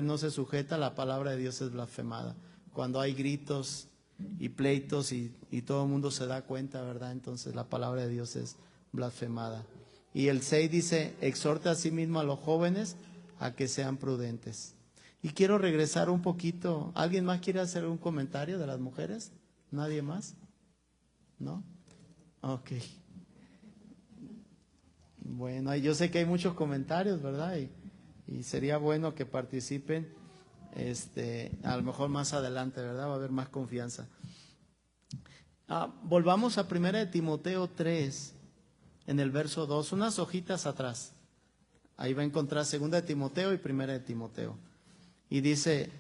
no se sujeta, la palabra de Dios es blasfemada. Cuando hay gritos y pleitos y todo el mundo se da cuenta, ¿verdad? Entonces la palabra de Dios es blasfemada. Y el 6 dice, exhorta a sí mismo a los jóvenes a que sean prudentes. Y quiero regresar un poquito. ¿Alguien más quiere hacer un comentario de las mujeres? ¿Nadie más? ¿No? Ok. Bueno, yo sé que hay muchos comentarios, ¿verdad? Y sería bueno que participen, a lo mejor más adelante, ¿verdad? Va a haber más confianza. Volvamos a 1 Timoteo 3, en el verso 2, unas hojitas atrás. Ahí va a encontrar 2 Timoteo y 1 Timoteo. Y dice,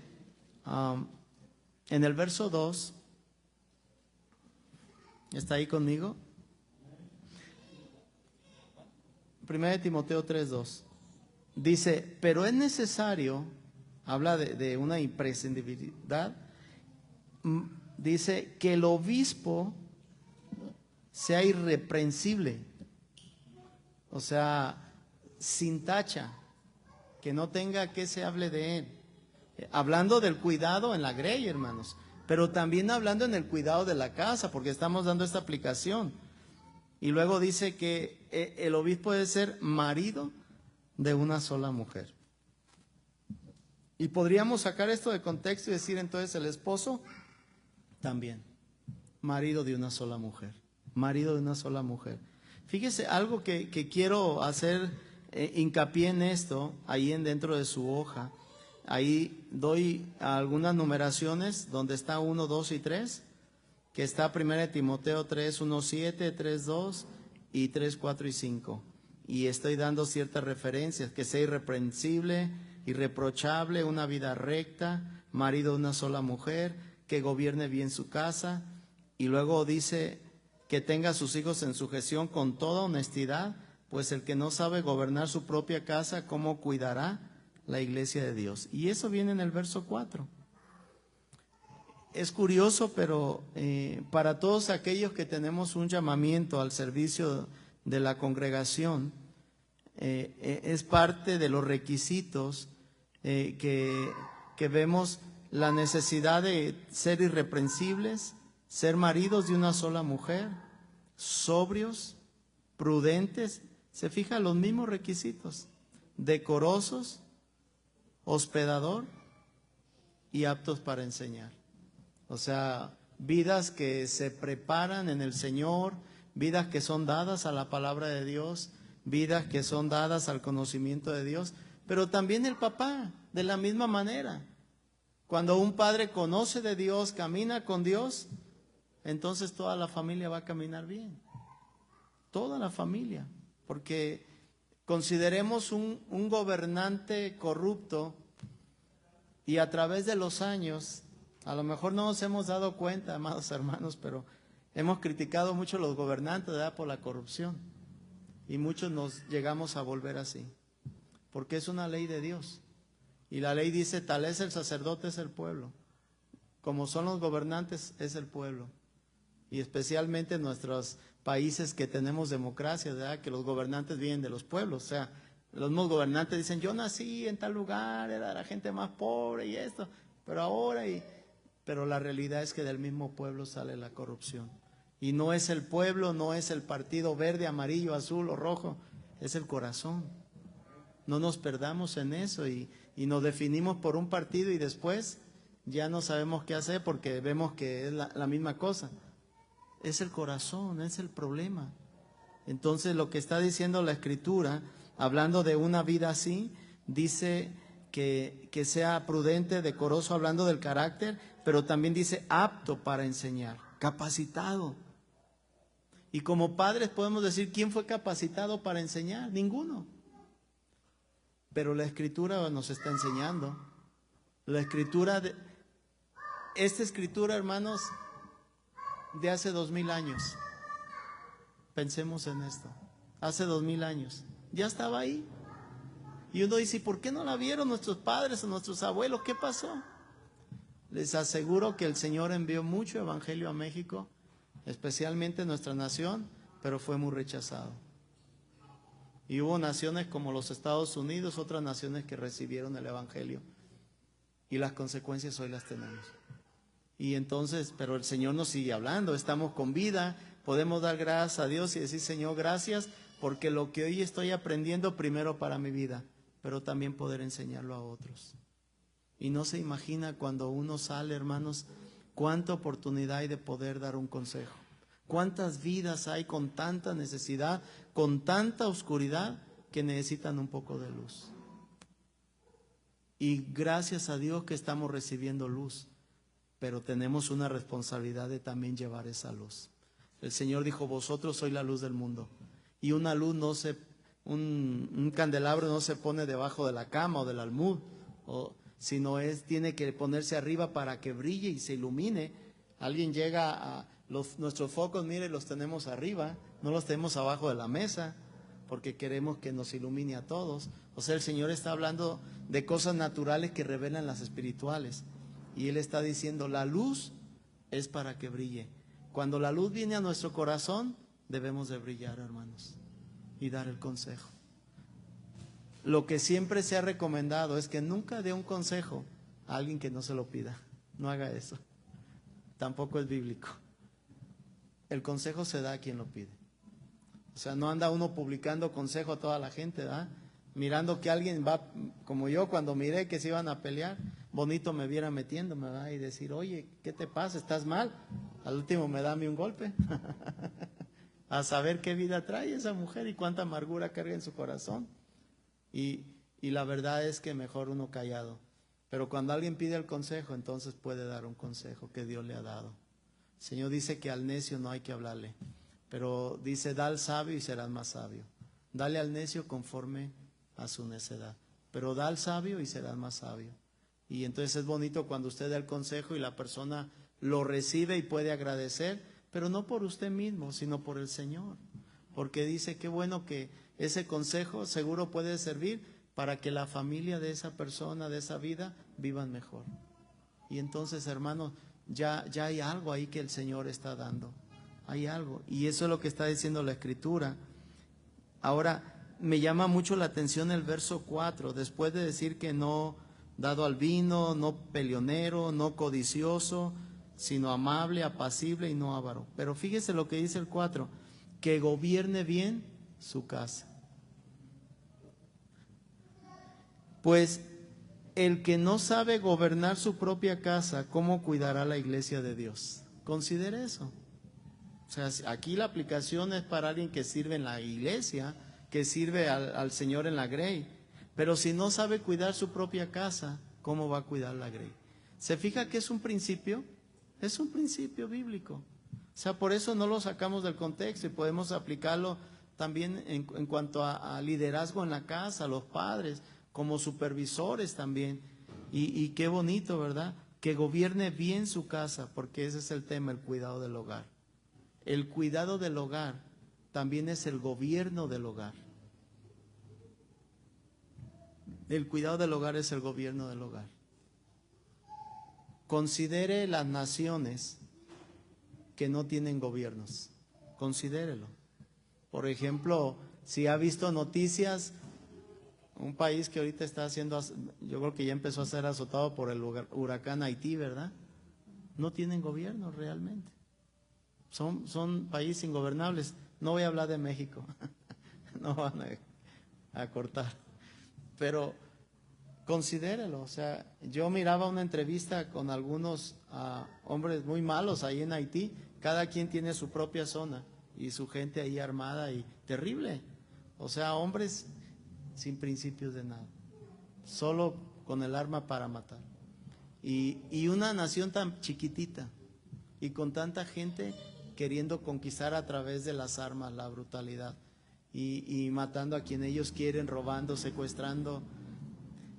en el verso 2, ¿está ahí conmigo? 1 Timoteo 3:2 dice, pero es necesario, habla de una imprescindibilidad, dice que el obispo sea irreprensible, o sea, sin tacha, que no tenga que se hable de él. Hablando del cuidado en la grey, hermanos, pero también hablando en el cuidado de la casa, porque estamos dando esta aplicación. Y luego dice que el obispo debe ser marido de una sola mujer. Y podríamos sacar esto de contexto y decir entonces el esposo también, marido de una sola mujer, marido de una sola mujer. Fíjese algo que quiero hacer hincapié en esto, ahí dentro de su hoja. Ahí doy algunas numeraciones donde está 1, 2 y 3. Que está 1 Timoteo 3, 1, 7, 3, 2 y 3, 4 y 5. Y estoy dando ciertas referencias, que sea irreprensible, irreprochable, una vida recta, marido de una sola mujer, que gobierne bien su casa. Y luego dice que tenga a sus hijos en sujeción con toda honestidad, pues el que no sabe gobernar su propia casa, ¿cómo cuidará la iglesia de Dios? Y eso viene en el verso 4. Es curioso, pero para todos aquellos que tenemos un llamamiento al servicio de la congregación, es parte de los requisitos que vemos la necesidad de ser irreprensibles, ser maridos de una sola mujer, sobrios, prudentes, se fijan los mismos requisitos, decorosos, hospedador y aptos para enseñar. O sea, vidas que se preparan en el Señor, vidas que son dadas a la palabra de Dios, vidas que son dadas al conocimiento de Dios, pero también el papá, de la misma manera. Cuando un padre conoce de Dios, camina con Dios, entonces toda la familia va a caminar bien. Toda la familia, porque consideremos un gobernante corrupto y a través de los años, a lo mejor no nos hemos dado cuenta, amados hermanos, pero hemos criticado mucho a los gobernantes, ¿verdad?, por la corrupción. Y muchos nos llegamos a volver así, porque es una ley de Dios. Y la ley dice, tal es el sacerdote, es el pueblo. Como son los gobernantes, es el pueblo. Y especialmente en nuestros países que tenemos democracia, ¿verdad?, que los gobernantes vienen de los pueblos. O sea, los mismos gobernantes dicen, yo nací en tal lugar, era la gente más pobre y esto, pero ahora Pero la realidad es que del mismo pueblo sale la corrupción. Y no es el pueblo, no es el partido verde, amarillo, azul o rojo, es el corazón. No nos perdamos en eso y nos definimos por un partido y después ya no sabemos qué hacer porque vemos que es la misma cosa. Es el corazón, es el problema. Entonces lo que está diciendo la Escritura, hablando de una vida así, dice que sea prudente, decoroso, hablando del carácter, pero también dice apto para enseñar, capacitado. Y como padres podemos decir, ¿quién fue capacitado para enseñar? Ninguno. Pero la Escritura nos está enseñando. La Escritura, esta Escritura, hermanos, de hace 2000 años. Pensemos en esto. Hace 2000 años. Ya estaba ahí. Y uno dice, ¿por qué no la vieron nuestros padres o nuestros abuelos? ¿Qué pasó? Les aseguro que el Señor envió mucho evangelio a México, especialmente en nuestra nación, pero fue muy rechazado. Y hubo naciones como los Estados Unidos, otras naciones que recibieron el evangelio. y las consecuencias hoy las tenemos. Y entonces, pero el Señor nos sigue hablando, estamos con vida, podemos dar gracias a Dios y decir, Señor, gracias, porque lo que hoy estoy aprendiendo primero para mi vida, pero también poder enseñarlo a otros. Y no se imagina cuando uno sale, hermanos, cuánta oportunidad hay de poder dar un consejo. Cuántas vidas hay con tanta necesidad, con tanta oscuridad, que necesitan un poco de luz. Y gracias a Dios que estamos recibiendo luz, pero tenemos una responsabilidad de también llevar esa luz. El Señor dijo, vosotros sois la luz del mundo. Y una luz un candelabro no se pone debajo de la cama o del almud, sino tiene que ponerse arriba para que brille y se ilumine. Alguien llega nuestros focos, mire, los tenemos arriba, no los tenemos abajo de la mesa, porque queremos que nos ilumine a todos. O sea, el Señor está hablando de cosas naturales que revelan las espirituales. Y Él está diciendo, la luz es para que brille. Cuando la luz viene a nuestro corazón, debemos de brillar, hermanos, y dar el consejo. Lo que siempre se ha recomendado es que nunca dé un consejo a alguien que no se lo pida. No haga eso. Tampoco es bíblico. El consejo se da a quien lo pide. O sea, no anda uno publicando consejo a toda la gente, ¿verdad? Mirando que alguien va, como yo cuando miré que se iban a pelear, bonito me viera metiéndome, ¿verdad? Y decir, oye, ¿qué te pasa? ¿Estás mal? Al último me da a mí un golpe. A saber qué vida trae esa mujer y cuánta amargura carga en su corazón. Y la verdad es que mejor uno callado. Pero cuando alguien pide el consejo, entonces puede dar un consejo que Dios le ha dado. El Señor dice que al necio no hay que hablarle, pero dice, da al sabio y serás más sabio. Dale al necio conforme a su necedad, pero da al sabio y serás más sabio. Y entonces es bonito cuando usted da el consejo y la persona lo recibe y puede agradecer, pero no por usted mismo, sino por el Señor. Porque dice, qué bueno que ese consejo seguro puede servir para que la familia de esa persona, de esa vida, vivan mejor. Y entonces, hermanos, ya hay algo ahí que el Señor está dando. Hay algo. Y eso es lo que está diciendo la Escritura. Ahora, me llama mucho la atención el verso 4, después de decir que no dado al vino, no peleonero, no codicioso, sino amable, apacible y no avaro. Pero fíjese lo que dice el 4, que gobierne bien su casa. Pues el que no sabe gobernar su propia casa, ¿cómo cuidará la iglesia de Dios? Considere eso. O sea, aquí la aplicación es para alguien que sirve en la iglesia, que sirve al Señor en la grey. Pero si no sabe cuidar su propia casa, ¿cómo va a cuidar la grey? ¿Se fija que es un principio? Es un principio bíblico. O sea, por eso no lo sacamos del contexto y podemos aplicarlo también en cuanto a liderazgo en la casa, a los padres, como supervisores también. Y qué bonito, ¿verdad? Que gobierne bien su casa, porque ese es el tema, el cuidado del hogar. El cuidado del hogar también es el gobierno del hogar. El cuidado del hogar es el gobierno del hogar. Considere las naciones que no tienen gobiernos. Considérelo. Por ejemplo, si ha visto noticias, un país que ahorita está haciendo, yo creo que ya empezó a ser azotado por el huracán Haití, ¿verdad? No tienen gobierno realmente. Son países ingobernables. No voy a hablar de México, no van a cortar, pero considérelo. O sea, yo miraba una entrevista con algunos hombres muy malos ahí en Haití. Cada quien tiene su propia zona y su gente ahí armada y terrible. O sea, hombres sin principios de nada, solo con el arma para matar. Y una nación tan chiquitita y con tanta gente queriendo conquistar a través de las armas, la brutalidad, y matando a quien ellos quieren, robando, secuestrando.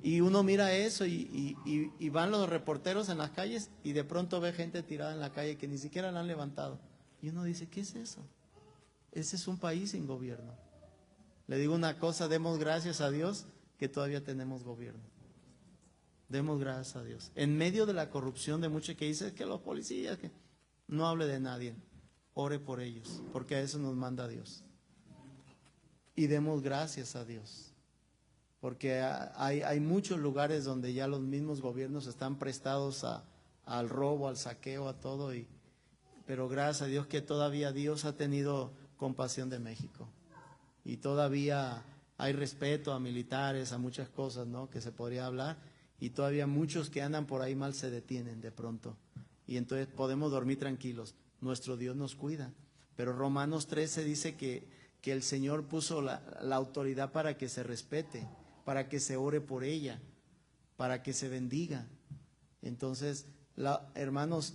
Y uno mira eso y van los reporteros en las calles y de pronto ve gente tirada en la calle que ni siquiera la han levantado. Y uno dice, ¿qué es eso? Ese es un país sin gobierno. Le digo una cosa, demos gracias a Dios que todavía tenemos gobierno. Demos gracias a Dios. En medio de la corrupción de muchos que dicen que los policías, que no hable de nadie. Ore por ellos, porque a eso nos manda Dios. Y demos gracias a Dios. porque hay muchos lugares donde ya los mismos gobiernos están prestados al robo, al saqueo, a todo, pero gracias a Dios que todavía Dios ha tenido compasión de México y todavía hay respeto a militares, a muchas cosas, ¿no?, que se podría hablar, y todavía muchos que andan por ahí mal se detienen de pronto y entonces podemos dormir tranquilos. Nuestro Dios nos cuida, pero Romanos 13 dice que el Señor puso la autoridad para que se respete, para que se ore por ella, para que se bendiga. Entonces, hermanos,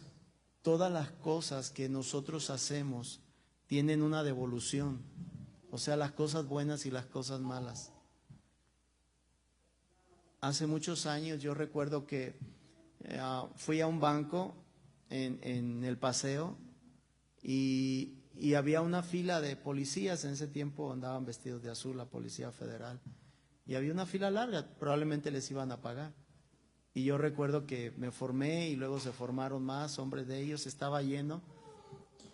todas las cosas que nosotros hacemos tienen una devolución, o sea, las cosas buenas y las cosas malas. Hace muchos años yo recuerdo que fui a un banco en el Paseo y había una fila de policías. En ese tiempo andaban vestidos de azul la Policía Federal y había una fila larga, probablemente les iban a pagar. Y yo recuerdo que me formé y luego se formaron más hombres de ellos, estaba lleno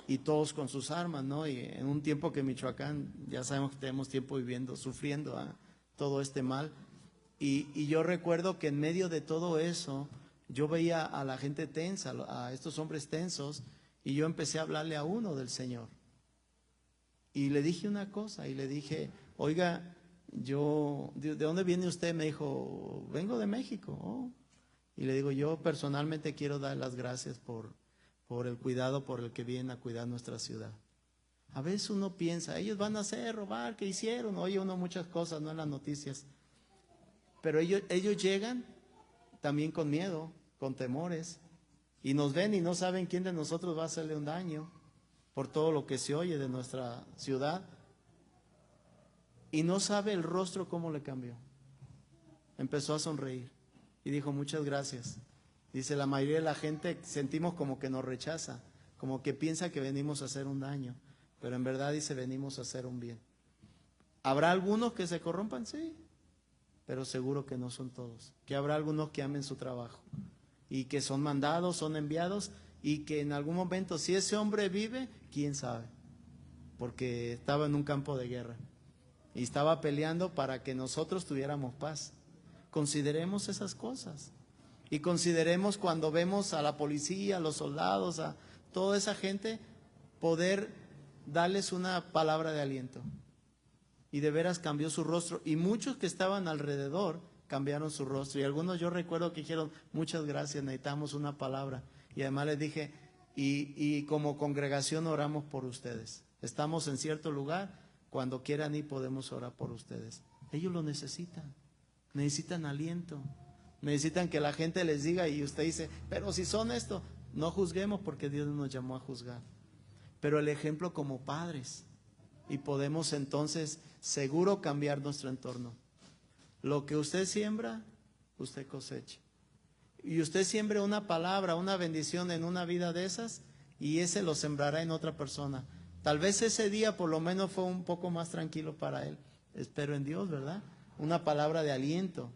y todos con sus armas, ¿no? Y en un tiempo que Michoacán, ya sabemos que tenemos tiempo viviendo, sufriendo todo este mal. Y yo recuerdo que en medio de todo eso, yo veía a la gente tensa, a estos hombres tensos, y yo empecé a hablarle a uno del Señor. Y le dije una cosa, y le dije, oiga, ¿de dónde viene usted? Me dijo, vengo de México. Oh. Y le digo, yo personalmente quiero dar las gracias por el cuidado por el que vienen a cuidar nuestra ciudad. A veces uno piensa, ellos van a hacer, robar, ¿qué hicieron? Oye uno muchas cosas, ¿no?, en las noticias. Pero ellos llegan también con miedo, con temores, y nos ven y no saben quién de nosotros va a hacerle un daño por todo lo que se oye de nuestra ciudad. Y no sabe el rostro cómo le cambió. Empezó a sonreír y dijo, muchas gracias. Dice, la mayoría de la gente sentimos como que nos rechaza, como que piensa que venimos a hacer un daño, pero en verdad dice, venimos a hacer un bien. ¿Habrá algunos que se corrompan? Sí, pero seguro que no son todos. Que habrá algunos que amen su trabajo y que son mandados, son enviados, y que en algún momento, si ese hombre vive, quién sabe, porque estaba en un campo de guerra y estaba peleando para que nosotros tuviéramos paz. Consideremos esas cosas y consideremos cuando vemos a la policía, a los soldados, a toda esa gente, poder darles una palabra de aliento. Y de veras cambió su rostro, y muchos que estaban alrededor cambiaron su rostro, y algunos yo recuerdo que dijeron, muchas gracias, necesitamos una palabra. Y además les dije, y como congregación oramos por ustedes, estamos en cierto lugar, cuando quieran ir podemos orar por ustedes. Ellos lo necesitan aliento, necesitan que la gente les diga, y usted dice, pero si son esto, no juzguemos porque Dios nos llamó a juzgar, pero el ejemplo como padres, y podemos entonces seguro cambiar nuestro entorno. Lo que usted siembra, usted cosecha. Y usted siembra una palabra, una bendición en una vida de esas, y ese lo sembrará en otra persona. Tal vez ese día por lo menos fue un poco más tranquilo para él. Espero en Dios, ¿verdad? Una palabra de aliento.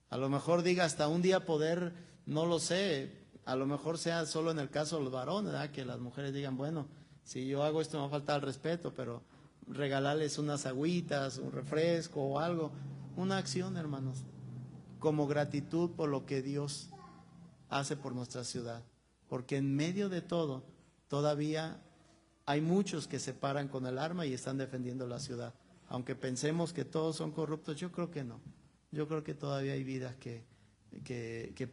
A lo mejor diga hasta un día poder, no lo sé, a lo mejor sea solo en el caso de los varones, ¿verdad?, que las mujeres digan, bueno, si yo hago esto me va a faltar el respeto, pero regalarles unas agüitas, un refresco o algo, una acción, hermanos, como gratitud por lo que Dios hace por nuestra ciudad, porque en medio de todo todavía hay muchos que se paran con el arma y están defendiendo la ciudad. Aunque pensemos que todos son corruptos, yo creo que no. Yo creo que todavía hay vidas que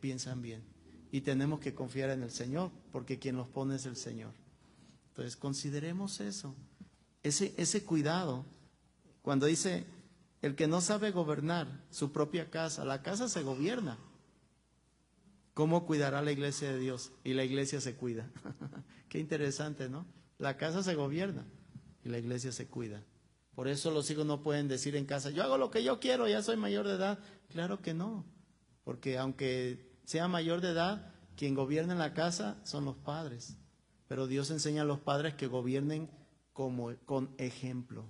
piensan bien, y tenemos que confiar en el Señor, porque quien los pone es el Señor. Entonces consideremos eso, ese cuidado. Cuando dice, el que no sabe gobernar su propia casa, la casa se gobierna. ¿Cómo cuidará la iglesia de Dios? Y la iglesia se cuida. Qué interesante, ¿no? La casa se gobierna y la iglesia se cuida. Por eso los hijos no pueden decir en casa, yo hago lo que yo quiero, ya soy mayor de edad. Claro que no, porque aunque sea mayor de edad, quien gobierna en la casa son los padres. Pero Dios enseña a los padres que gobiernen con ejemplo.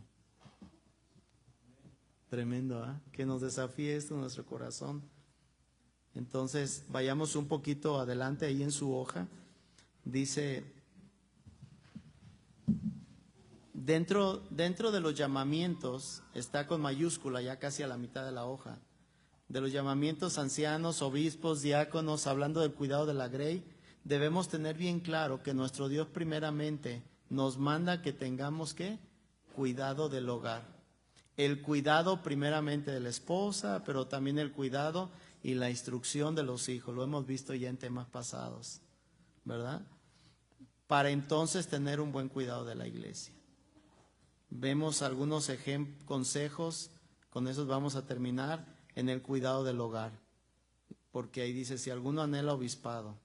Tremendo, ¿eh? Que nos desafíe esto en nuestro corazón. Entonces, vayamos un poquito adelante ahí en su hoja. Dice Dentro de los llamamientos, está con mayúscula ya casi a la mitad de la hoja, de los llamamientos ancianos, obispos, diáconos, hablando del cuidado de la grey, debemos tener bien claro que nuestro Dios primeramente nos manda que tengamos ¿qué? Cuidado del hogar. El cuidado primeramente de la esposa, pero también el cuidado y la instrucción de los hijos. Lo hemos visto ya en temas pasados, ¿verdad? Para entonces tener un buen cuidado de la iglesia. Vemos algunos consejos, con esos vamos a terminar, en el cuidado del hogar. Porque ahí dice, si alguno anhela obispado.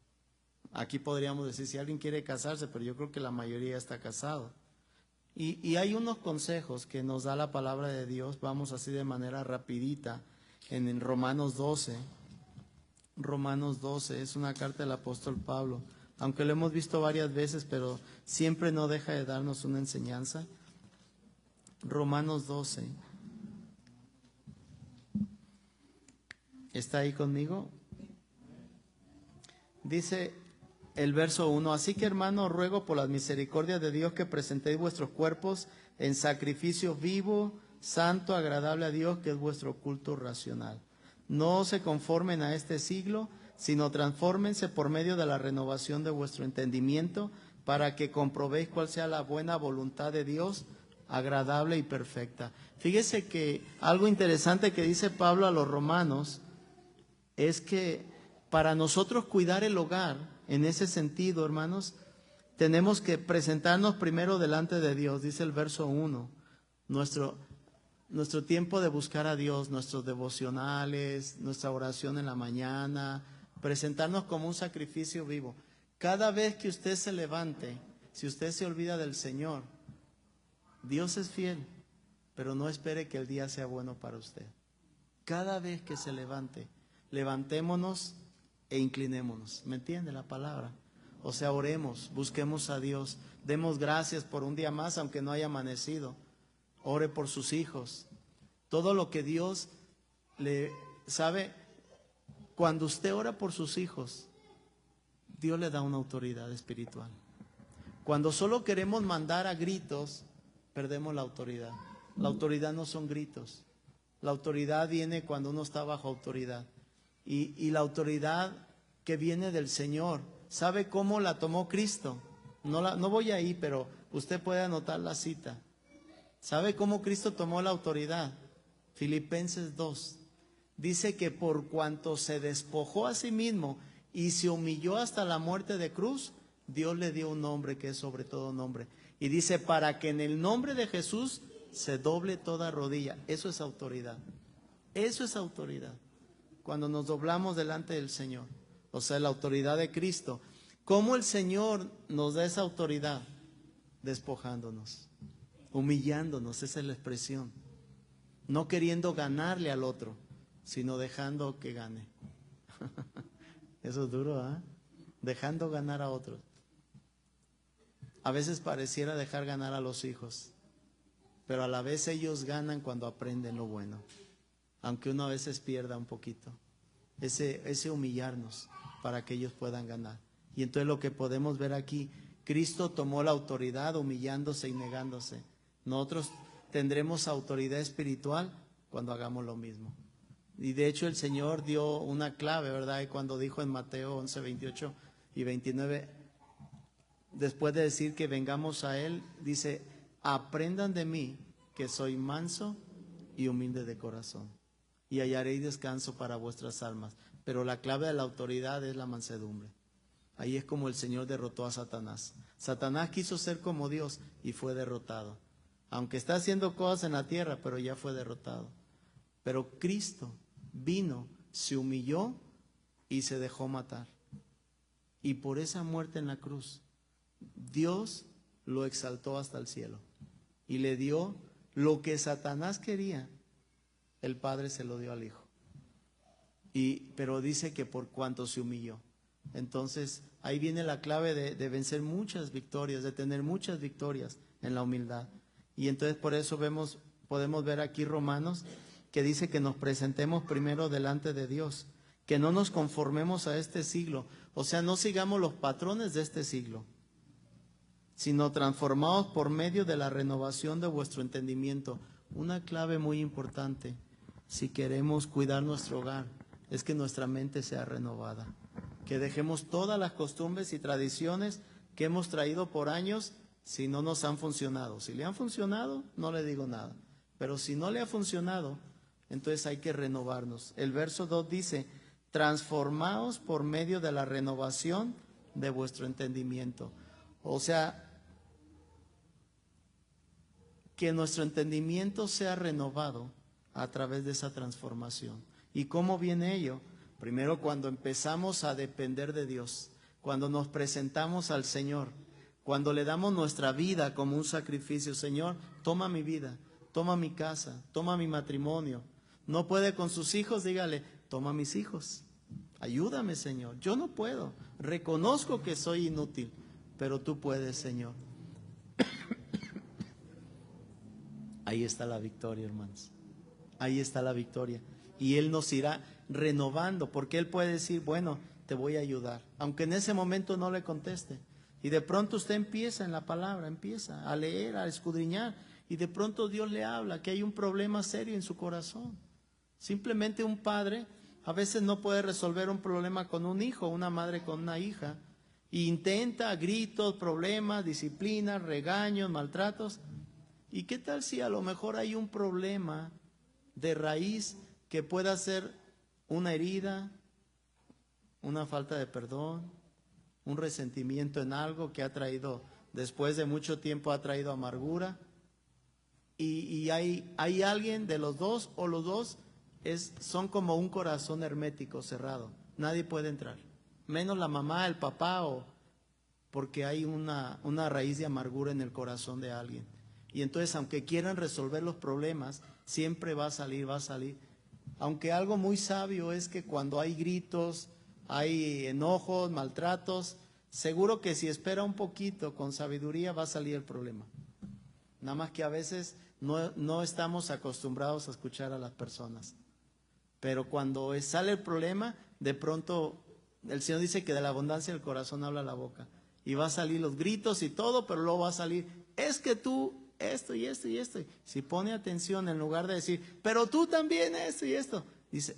Aquí podríamos decir, si alguien quiere casarse, pero yo creo que la mayoría está casado. Y hay unos consejos que nos da la palabra de Dios, vamos así de manera rapidita, en Romanos 12. Romanos 12 es una carta del apóstol Pablo, aunque lo hemos visto varias veces, pero siempre no deja de darnos una enseñanza. Romanos 12. ¿Está ahí conmigo? Dice el verso 1, así que hermanos, ruego por las misericordias de Dios que presentéis vuestros cuerpos en sacrificio vivo, santo, agradable a Dios, que es vuestro culto racional. No se conformen a este siglo, sino transfórmense por medio de la renovación de vuestro entendimiento, para que comprobéis cuál sea la buena voluntad de Dios, agradable y perfecta. Fíjese que algo interesante que dice Pablo a los romanos es que para nosotros cuidar el hogar, en ese sentido, hermanos, tenemos que presentarnos primero delante de Dios, dice el verso 1, nuestro tiempo de buscar a Dios, nuestros devocionales, nuestra oración en la mañana, presentarnos como un sacrificio vivo. Cada vez que usted se levante, si usted se olvida del Señor, Dios es fiel, pero no espere que el día sea bueno para usted. Cada vez que se levante, levantémonos e inclinémonos. ¿Me entiende la palabra? O sea, oremos, busquemos a Dios, demos gracias por un día más, aunque no haya amanecido. Ore por sus hijos. Todo lo que Dios le sabe, cuando usted ora por sus hijos, Dios le da una autoridad espiritual. Cuando solo queremos mandar a gritos, perdemos la autoridad. La autoridad no son gritos. La autoridad viene cuando uno está bajo autoridad. Y la autoridad que viene del Señor, ¿sabe cómo la tomó Cristo? No voy ahí, pero usted puede anotar la cita. ¿Sabe cómo Cristo tomó la autoridad? Filipenses 2. Dice que por cuanto se despojó a sí mismo y se humilló hasta la muerte de cruz, Dios le dio un nombre que es sobre todo nombre. Y dice, para que en el nombre de Jesús se doble toda rodilla. Eso es autoridad. Eso es autoridad. Cuando nos doblamos delante del Señor, o sea, la autoridad de Cristo. ¿Cómo el Señor nos da esa autoridad? Despojándonos, humillándonos, esa es la expresión. No queriendo ganarle al otro, sino dejando que gane. Eso es duro, ¿eh? Dejando ganar a otros. A veces pareciera dejar ganar a los hijos, pero a la vez ellos ganan cuando aprenden lo bueno. Aunque uno a veces pierda un poquito, ese humillarnos para que ellos puedan ganar. Y entonces lo que podemos ver aquí, Cristo tomó la autoridad humillándose y negándose. Nosotros tendremos autoridad espiritual cuando hagamos lo mismo. Y de hecho el Señor dio una clave, ¿verdad? Y cuando dijo en Mateo 11, 28 y 29, después de decir que vengamos a Él, dice, aprendan de mí que soy manso y humilde de corazón, y hallaréis descanso para vuestras almas. Pero la clave de la autoridad es la mansedumbre. Ahí es como el Señor derrotó a Satanás. Satanás quiso ser como Dios y fue derrotado. Aunque está haciendo cosas en la tierra, pero ya fue derrotado. Pero Cristo vino, se humilló y se dejó matar. Y por esa muerte en la cruz, Dios lo exaltó hasta el cielo y le dio lo que Satanás quería. El Padre se lo dio al Hijo. Pero dice que por cuanto se humilló. Entonces, ahí viene la clave de vencer muchas victorias, de tener muchas victorias en la humildad. Y entonces por eso podemos ver aquí Romanos, que dice que nos presentemos primero delante de Dios, que no nos conformemos a este siglo. O sea, no sigamos los patrones de este siglo, sino transformados por medio de la renovación de vuestro entendimiento. Una clave muy importante, si queremos cuidar nuestro hogar, es que nuestra mente sea renovada, que dejemos todas las costumbres y tradiciones que hemos traído por años si no nos han funcionado. Si le han funcionado, no le digo nada, pero si no le ha funcionado, entonces hay que renovarnos. El verso 2 dice, transformaos por medio de la renovación de vuestro entendimiento. O sea, que nuestro entendimiento sea renovado a través de esa transformación. ¿Y cómo viene ello? Primero, cuando empezamos a depender de Dios, cuando nos presentamos al Señor, cuando le damos nuestra vida como un sacrificio. Señor, toma mi vida, toma mi casa, toma mi matrimonio. No puede con sus hijos, dígale, toma mis hijos. Ayúdame, Señor. Yo no puedo. Reconozco que soy inútil, pero tú puedes, Señor. Ahí está la victoria, hermanos. Ahí está la victoria. Y Él nos irá renovando, porque Él puede decir, bueno, te voy a ayudar, aunque en ese momento no le conteste. Y de pronto usted empieza en la palabra, empieza a leer, a escudriñar, y de pronto Dios le habla que hay un problema serio en su corazón. Simplemente un padre a veces no puede resolver un problema con un hijo, una madre con una hija, e intenta gritos, problemas, disciplina, regaños, maltratos. ¿Y qué tal si a lo mejor hay un problema de raíz que pueda ser una herida, una falta de perdón, un resentimiento en algo que ha traído, después de mucho tiempo ha traído amargura? Y hay alguien de los dos, o los dos son como un corazón hermético, cerrado. Nadie puede entrar, menos la mamá, el papá, porque hay una raíz de amargura en el corazón de alguien. Y entonces, aunque quieran resolver los problemas, siempre va a salir. Aunque algo muy sabio es que cuando hay gritos, hay enojos, maltratos, seguro que si espera un poquito con sabiduría va a salir el problema. Nada más que a veces no estamos acostumbrados a escuchar a las personas. Pero cuando sale el problema, de pronto el Señor dice que de la abundancia del corazón habla la boca. Y va a salir los gritos y todo, pero luego va a salir, es que tú, esto y esto y esto. Si pone atención, en lugar de decir, pero tú también esto y esto, dice,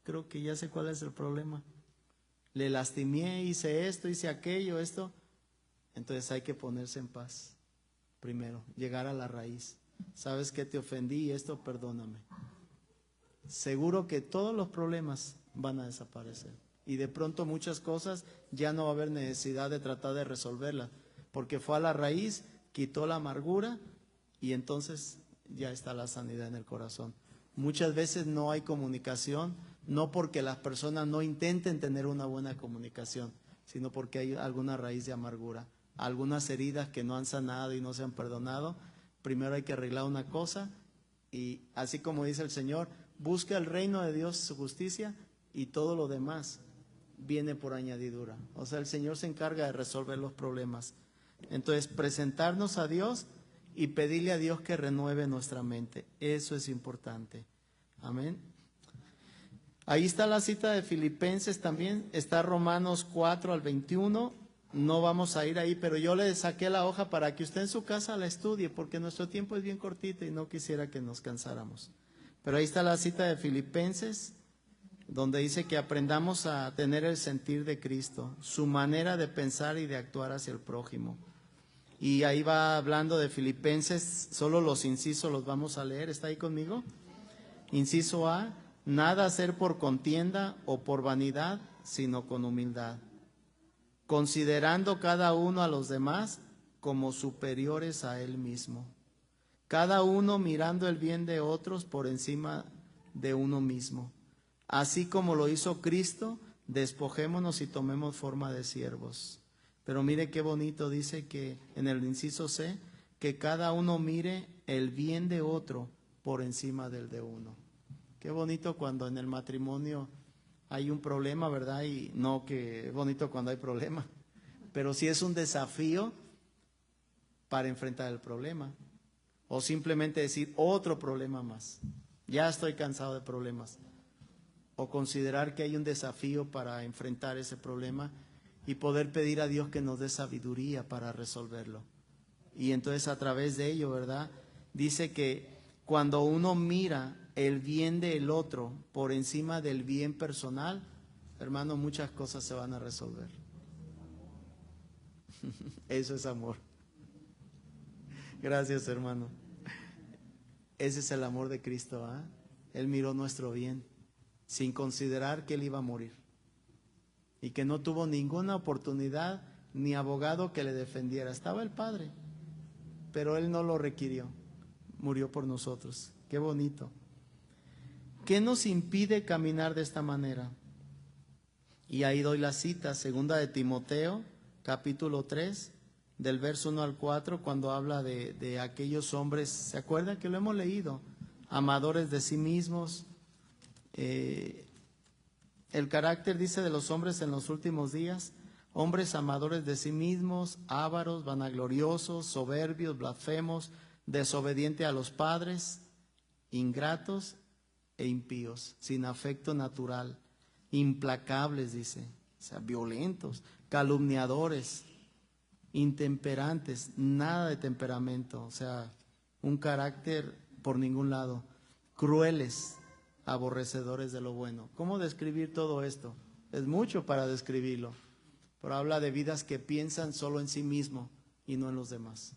creo que ya sé cuál es el problema. Le lastimé, hice esto, hice aquello, esto. Entonces hay que ponerse en paz. Primero, llegar a la raíz. ¿Sabes que te ofendí y esto? Perdóname. Seguro que todos los problemas van a desaparecer. Y de pronto muchas cosas ya no va a haber necesidad de tratar de resolverlas, porque fue a la raíz, quitó la amargura y entonces ya está la sanidad en el corazón. Muchas veces no hay comunicación, no porque las personas no intenten tener una buena comunicación, sino porque hay alguna raíz de amargura, algunas heridas que no han sanado y no se han perdonado. Primero hay que arreglar una cosa, y así como dice el Señor, busca el reino de Dios, su justicia, y todo lo demás viene por añadidura. O sea, el Señor se encarga de resolver los problemas. Entonces, presentarnos a Dios y pedirle a Dios que renueve nuestra mente. Eso es importante. Amén. Ahí está la cita de Filipenses también. Está Romanos 4 al 21. No vamos a ir ahí, pero yo le saqué la hoja para que usted en su casa la estudie, porque nuestro tiempo es bien cortito y no quisiera que nos cansáramos. Pero ahí está la cita de Filipenses, donde dice que aprendamos a tener el sentir de Cristo, su manera de pensar y de actuar hacia el prójimo. Y ahí va hablando de Filipenses, solo los incisos los vamos a leer. ¿Está ahí conmigo? Inciso A, nada hacer por contienda o por vanidad, sino con humildad, considerando cada uno a los demás como superiores a él mismo, cada uno mirando el bien de otros por encima de uno mismo. Así como lo hizo Cristo, despojémonos y tomemos forma de siervos. Pero mire qué bonito, dice que en el inciso C, que cada uno mire el bien de otro por encima del de uno. Qué bonito cuando en el matrimonio hay un problema, ¿verdad? Y no que es bonito cuando hay problema, pero sí es un desafío para enfrentar el problema. O simplemente decir otro problema más. Ya estoy cansado de problemas. O considerar que hay un desafío para enfrentar ese problema y poder pedir a Dios que nos dé sabiduría para resolverlo. Y entonces a través de ello, ¿verdad? Dice que cuando uno mira el bien del otro por encima del bien personal, hermano, muchas cosas se van a resolver. Eso es amor. Gracias, hermano. Ese es el amor de Cristo, ¿ah? Él miró nuestro bien, sin considerar que Él iba a morir. Y que no tuvo ninguna oportunidad ni abogado que le defendiera. Estaba el Padre, pero Él no lo requirió. Murió por nosotros. Qué bonito. ¿Qué nos impide caminar de esta manera? Y ahí doy la cita, segunda de Timoteo, capítulo 3, del verso 1 al 4, cuando habla de aquellos hombres, ¿se acuerdan que lo hemos leído? Amadores de sí mismos. El carácter, dice, de los hombres en los últimos días: hombres amadores de sí mismos, ávaros, vanagloriosos, soberbios, blasfemos, desobedientes a los padres, ingratos e impíos, sin afecto natural, implacables, dice, o sea, violentos, calumniadores, intemperantes, nada de temperamento, o sea, un carácter por ningún lado, crueles, aborrecedores de lo bueno. ¿Cómo describir todo esto? Es mucho para describirlo, pero habla de vidas que piensan solo en sí mismo y no en los demás.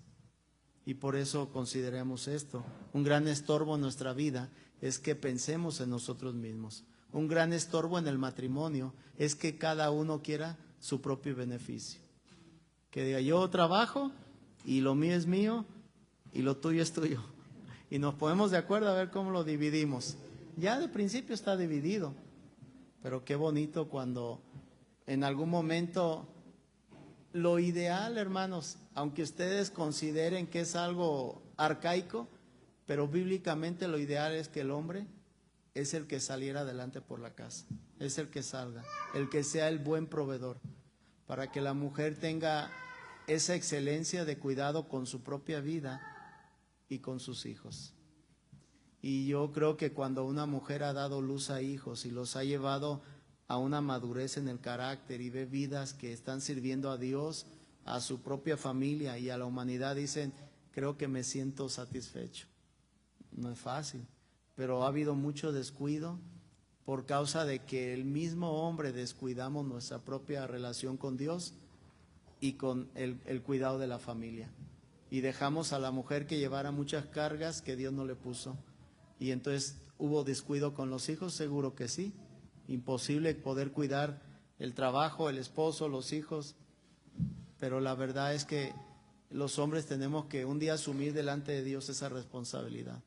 Y por eso consideremos esto. Un gran estorbo en nuestra vida es que pensemos en nosotros mismos. Un gran estorbo en el matrimonio es que cada uno quiera su propio beneficio. Que diga, yo trabajo y lo mío es mío y lo tuyo es tuyo. Y nos ponemos de acuerdo a ver cómo lo dividimos. Ya de principio está dividido, pero qué bonito cuando en algún momento, lo ideal, hermanos, aunque ustedes consideren que es algo arcaico, pero bíblicamente lo ideal es que el hombre es el que saliera adelante por la casa, es el que salga, el que sea el buen proveedor, para que la mujer tenga esa excelencia de cuidado con su propia vida y con sus hijos. Y yo creo que cuando una mujer ha dado luz a hijos y los ha llevado a una madurez en el carácter y ve vidas que están sirviendo a Dios, a su propia familia y a la humanidad, dicen, creo que me siento satisfecho. No es fácil, pero ha habido mucho descuido por causa de que el mismo hombre descuidamos nuestra propia relación con Dios y con el cuidado de la familia. Y dejamos a la mujer que llevara muchas cargas que Dios no le puso. Y entonces, ¿hubo descuido con los hijos? Seguro que sí. Imposible poder cuidar el trabajo, el esposo, los hijos. Pero la verdad es que los hombres tenemos que un día asumir delante de Dios esa responsabilidad.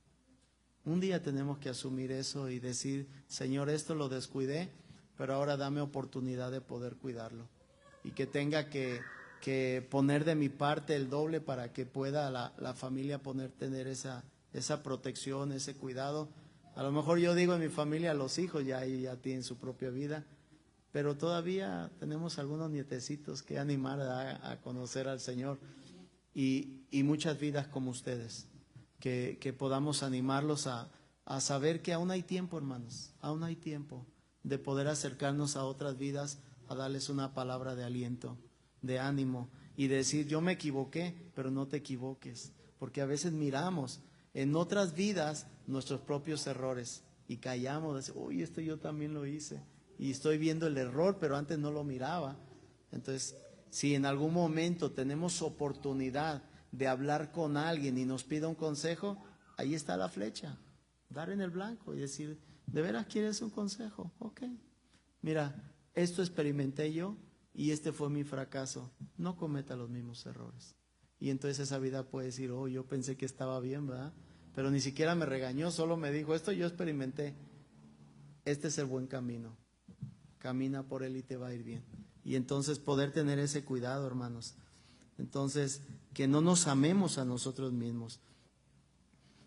Un día tenemos que asumir eso y decir, Señor, esto lo descuidé, pero ahora dame oportunidad de poder cuidarlo. Y que tenga que poner de mi parte el doble para que pueda la familia tener esa protección, ese cuidado. A lo mejor yo digo en mi familia, los hijos ya tienen su propia vida, pero todavía tenemos algunos nietecitos que animar a conocer al Señor y muchas vidas como ustedes, que podamos animarlos a saber que aún hay tiempo, hermanos, aún hay tiempo de poder acercarnos a otras vidas, a darles una palabra de aliento, de ánimo y decir, yo me equivoqué, pero no te equivoques, porque a veces miramos en otras vidas nuestros propios errores y callamos, decimos, uy, esto yo también lo hice y estoy viendo el error, pero antes no lo miraba. Entonces, si en algún momento tenemos oportunidad de hablar con alguien y nos pida un consejo, ahí está la flecha, dar en el blanco y decir, ¿de veras quieres un consejo? Ok, mira, esto experimenté yo y este fue mi fracaso, no cometa los mismos errores. Y entonces esa vida puede decir, oh, yo pensé que estaba bien, ¿verdad? Pero ni siquiera me regañó, solo me dijo, esto yo experimenté, este es el buen camino, camina por él y te va a ir bien. Y entonces poder tener ese cuidado, hermanos. Entonces, que no nos amemos a nosotros mismos.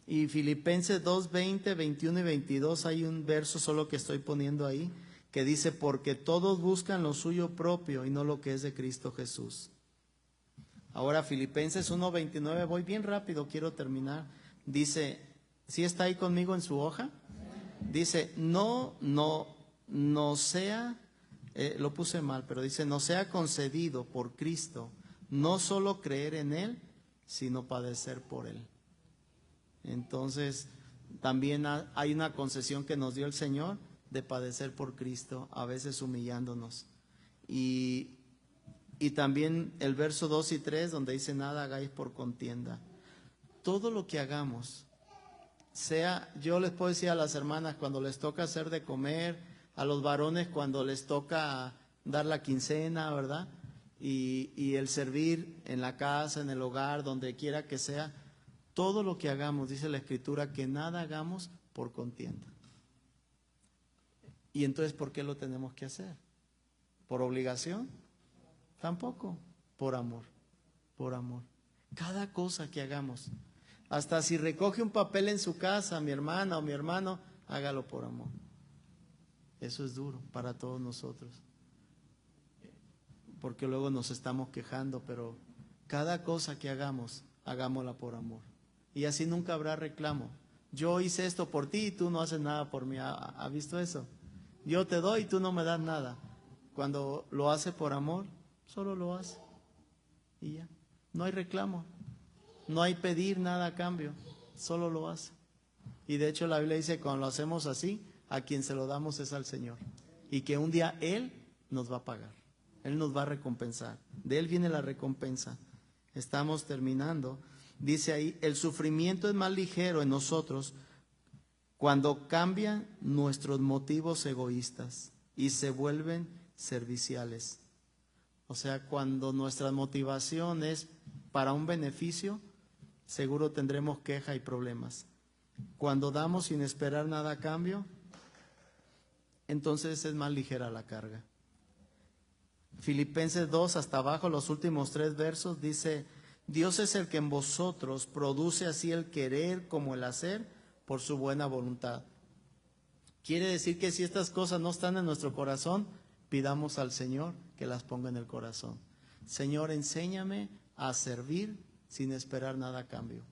Y Filipenses 2, 20, 21 y 22, hay un verso solo que estoy poniendo ahí, que dice, porque todos buscan lo suyo propio y no lo que es de Cristo Jesús. Ahora Filipenses 1, 29, voy bien rápido, quiero terminar. Dice, ¿sí está ahí conmigo en su hoja? Dice, no sea lo puse mal, pero dice, nos sea concedido por Cristo no solo creer en Él, sino padecer por Él. Entonces, también hay una concesión que nos dio el Señor de padecer por Cristo, a veces humillándonos. Y también el verso 2 y 3, donde dice, nada hagáis por contienda. Todo lo que hagamos, yo les puedo decir a las hermanas cuando les toca hacer de comer, a los varones cuando les toca dar la quincena, ¿verdad? Y el servir en la casa, en el hogar, donde quiera que sea, todo lo que hagamos, dice la Escritura, que nada hagamos por contienda. Y entonces, ¿por qué lo tenemos que hacer? ¿Por obligación? Tampoco, por amor, por amor. Cada cosa que hagamos, hasta si recoge un papel en su casa, mi hermana o mi hermano, hágalo por amor. Eso es duro para todos nosotros, porque luego nos estamos quejando, pero cada cosa que hagamos, hagámosla por amor. Y así nunca habrá reclamo. Yo hice esto por ti y tú no haces nada por mí. ¿Ha visto eso? Yo te doy y tú no me das nada. Cuando lo hace por amor, solo lo hace. Y ya. No hay reclamo. No hay pedir nada a cambio. Solo lo hace. Y de hecho la Biblia dice, cuando lo hacemos así, a quien se lo damos es al Señor. Y que un día Él nos va a pagar. Él nos va a recompensar. De Él viene la recompensa. Estamos terminando. Dice ahí, el sufrimiento es más ligero en nosotros cuando cambian nuestros motivos egoístas y se vuelven serviciales. O sea, cuando nuestra motivación es para un beneficio, seguro tendremos queja y problemas. Cuando damos sin esperar nada a cambio, entonces es más ligera la carga. Filipenses 2 hasta abajo, los últimos 3 versos, dice, Dios es el que en vosotros produce así el querer como el hacer por su buena voluntad. Quiere decir que si estas cosas no están en nuestro corazón, pidamos al Señor que las ponga en el corazón. Señor, enséñame a servir sin esperar nada a cambio.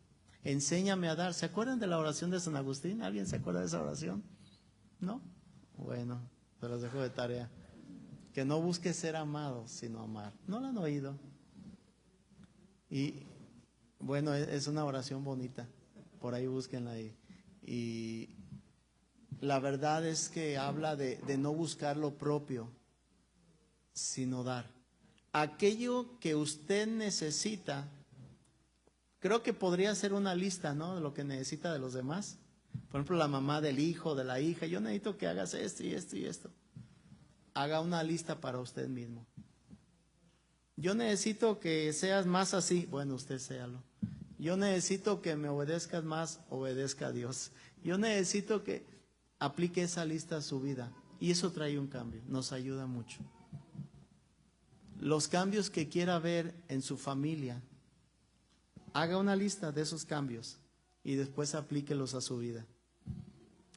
Enséñame a dar. ¿Se acuerdan de la oración de San Agustín? ¿Alguien se acuerda de esa oración? ¿No? Bueno, se los dejo de tarea. Que no busque ser amado, sino amar. ¿No la han oído? Y bueno, es una oración bonita. Por ahí búsquenla ahí. Y la verdad es que habla de no buscar lo propio, sino dar. Aquello que usted necesita, creo que podría ser una lista, ¿no? De lo que necesita de los demás. Por ejemplo, la mamá del hijo, de la hija, yo necesito que hagas esto y esto y esto. Haga una lista para usted mismo. Yo necesito que seas más así, bueno, usted séalo. Yo necesito que me obedezcas más, obedezca a Dios. Yo necesito que aplique esa lista a su vida. Y eso trae un cambio, nos ayuda mucho. Los cambios que quiera ver en su familia, haga una lista de esos cambios y después aplíquelos a su vida.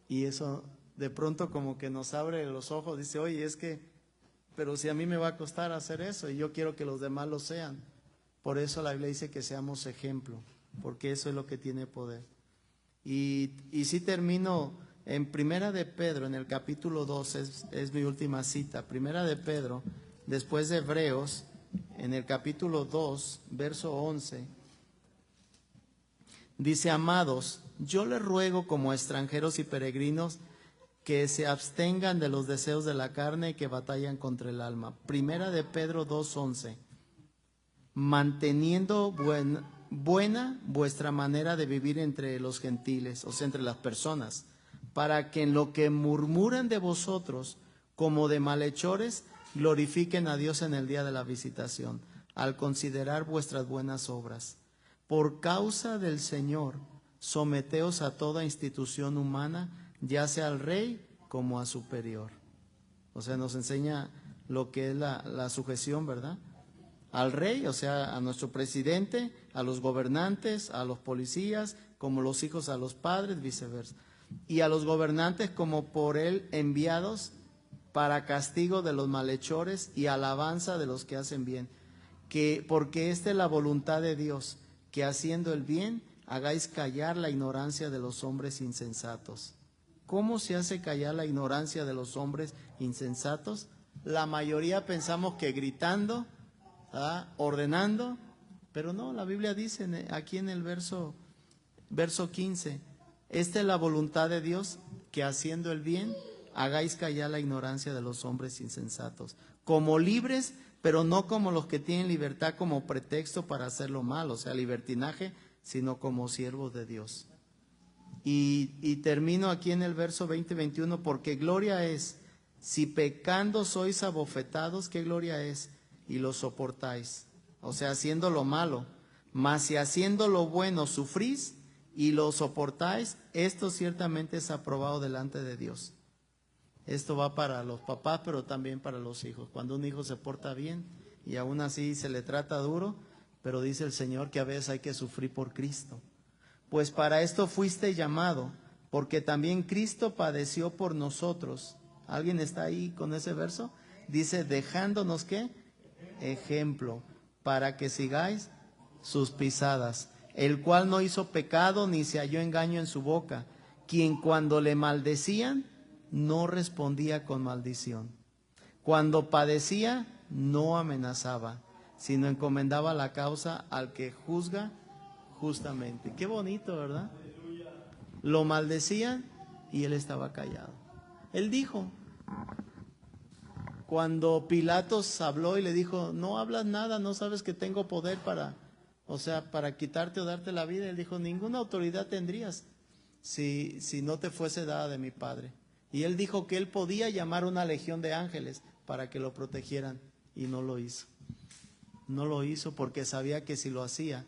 Y eso de pronto como que nos abre los ojos, dice, oye, es que, pero si a mí me va a costar hacer eso y yo quiero que los demás lo sean. Por eso la Biblia dice que seamos ejemplo, porque eso es lo que tiene poder. Y sí termino en Primera de Pedro, en el capítulo 2, es mi última cita. Primera de Pedro, después de Hebreos, en el capítulo 2, verso 11, dice, amados, yo les ruego como extranjeros y peregrinos que se abstengan de los deseos de la carne y que batallan contra el alma. Primera de Pedro 2:11, manteniendo buena vuestra manera de vivir entre los gentiles, o sea, entre las personas, para que en lo que murmuran de vosotros, como de malhechores, glorifiquen a Dios en el día de la visitación, al considerar vuestras buenas obras. Por causa del Señor, someteos a toda institución humana, ya sea al rey como a superior. O sea, nos enseña lo que es la sujeción, ¿verdad? Al rey, o sea, a nuestro presidente, a los gobernantes, a los policías, como los hijos a los padres, viceversa. Y a los gobernantes como por él enviados para castigo de los malhechores y alabanza de los que hacen bien. Porque esta es la voluntad de Dios, que haciendo el bien hagáis callar la ignorancia de los hombres insensatos. ¿Cómo se hace callar la ignorancia de los hombres insensatos? La mayoría pensamos que gritando, ordenando, pero no, la Biblia dice aquí en el verso 15, esta es la voluntad de Dios, que haciendo el bien hagáis callar la ignorancia de los hombres insensatos, como libres, pero no como los que tienen libertad como pretexto para hacer lo malo, o sea, libertinaje, sino como siervos de Dios. Y termino aquí en el verso 20-21, porque gloria es, si pecando sois abofetados, ¿qué gloria es? Y lo soportáis, o sea, haciendo lo malo, mas si haciendo lo bueno sufrís y lo soportáis, esto ciertamente es aprobado delante de Dios. Esto va para los papás, pero también para los hijos. Cuando un hijo se porta bien y aún así se le trata duro, pero dice el Señor que a veces hay que sufrir por Cristo. Pues para esto fuiste llamado, porque también Cristo padeció por nosotros. ¿Alguien está ahí con ese verso? Dice, dejándonos ¿qué? Ejemplo, para que sigáis sus pisadas, el cual no hizo pecado ni se halló engaño en su boca, quien cuando le maldecían no respondía con maldición. Cuando padecía no amenazaba, sino encomendaba la causa al que juzga justamente. Qué bonito, ¿verdad? Lo maldecían y él estaba callado. Él dijo, cuando Pilatos habló y le dijo, no hablas nada, no sabes que tengo poder para quitarte o darte la vida. Él dijo, ninguna autoridad tendrías si no te fuese dada de mi Padre. Y él dijo que él podía llamar una legión de ángeles para que lo protegieran, y no lo hizo. No lo hizo porque sabía que si lo hacía,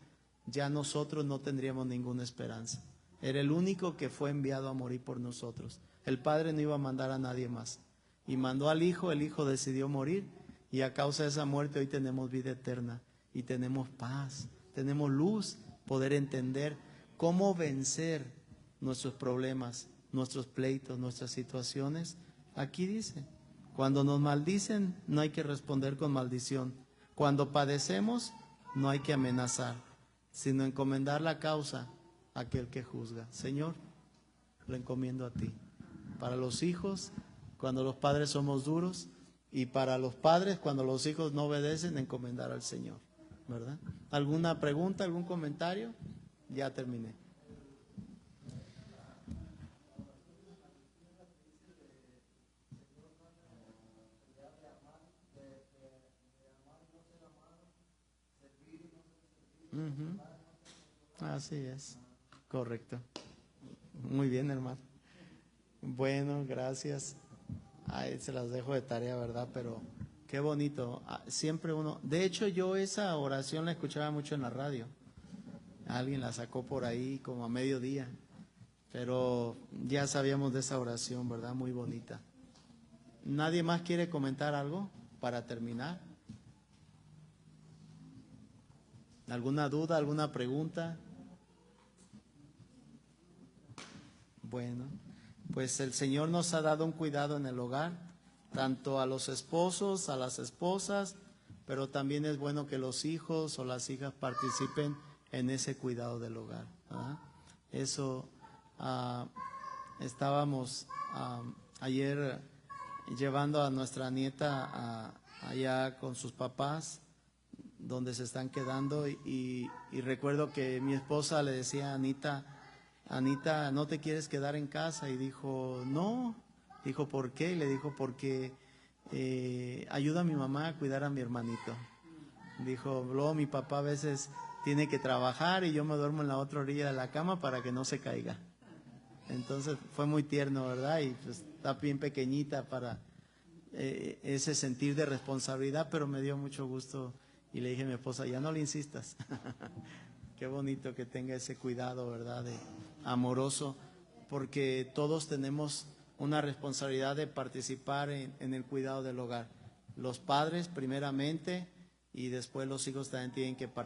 ya nosotros no tendríamos ninguna esperanza. Era el único que fue enviado a morir por nosotros. El Padre no iba a mandar a nadie más. Y mandó al Hijo, el Hijo decidió morir, y a causa de esa muerte hoy tenemos vida eterna, y tenemos paz, tenemos luz, poder entender cómo vencer nuestros problemas, nuestros pleitos, nuestras situaciones. Aquí dice, cuando nos maldicen no hay que responder con maldición. Cuando padecemos no hay que amenazar, sino encomendar la causa a aquel que juzga. Señor, lo encomiendo a ti. Para los hijos, cuando los padres somos duros, y para los padres, cuando los hijos no obedecen, encomendar al Señor, ¿verdad? ¿Alguna pregunta, algún comentario? Ya terminé. Así es, correcto. Muy bien, hermano. Bueno, gracias. Ahí se las dejo de tarea, ¿verdad? Pero qué bonito. Siempre uno... De hecho, yo esa oración la escuchaba mucho en la radio. Alguien la sacó por ahí como a mediodía. Pero ya sabíamos de esa oración, ¿verdad? Muy bonita. ¿Nadie más quiere comentar algo para terminar? ¿Alguna duda, alguna pregunta? Bueno, pues el Señor nos ha dado un cuidado en el hogar, tanto a los esposos, a las esposas, pero también es bueno que los hijos o las hijas participen en ese cuidado del hogar, ¿verdad? Eso, estábamos ayer llevando a nuestra nieta allá con sus papás, donde se están quedando, y recuerdo que mi esposa le decía a Anita, ¿no te quieres quedar en casa? Y dijo, no. Dijo, ¿por qué? Y le dijo, porque ayuda a mi mamá a cuidar a mi hermanito. Dijo, luego mi papá a veces tiene que trabajar y yo me duermo en la otra orilla de la cama para que no se caiga. Entonces fue muy tierno, ¿verdad? Y pues está bien pequeñita para ese sentir de responsabilidad, pero me dio mucho gusto y le dije a mi esposa, ya no le insistas. Qué bonito que tenga ese cuidado, ¿verdad? Amoroso, porque todos tenemos una responsabilidad de participar en el cuidado del hogar. Los padres primeramente, y después los hijos también tienen que participar.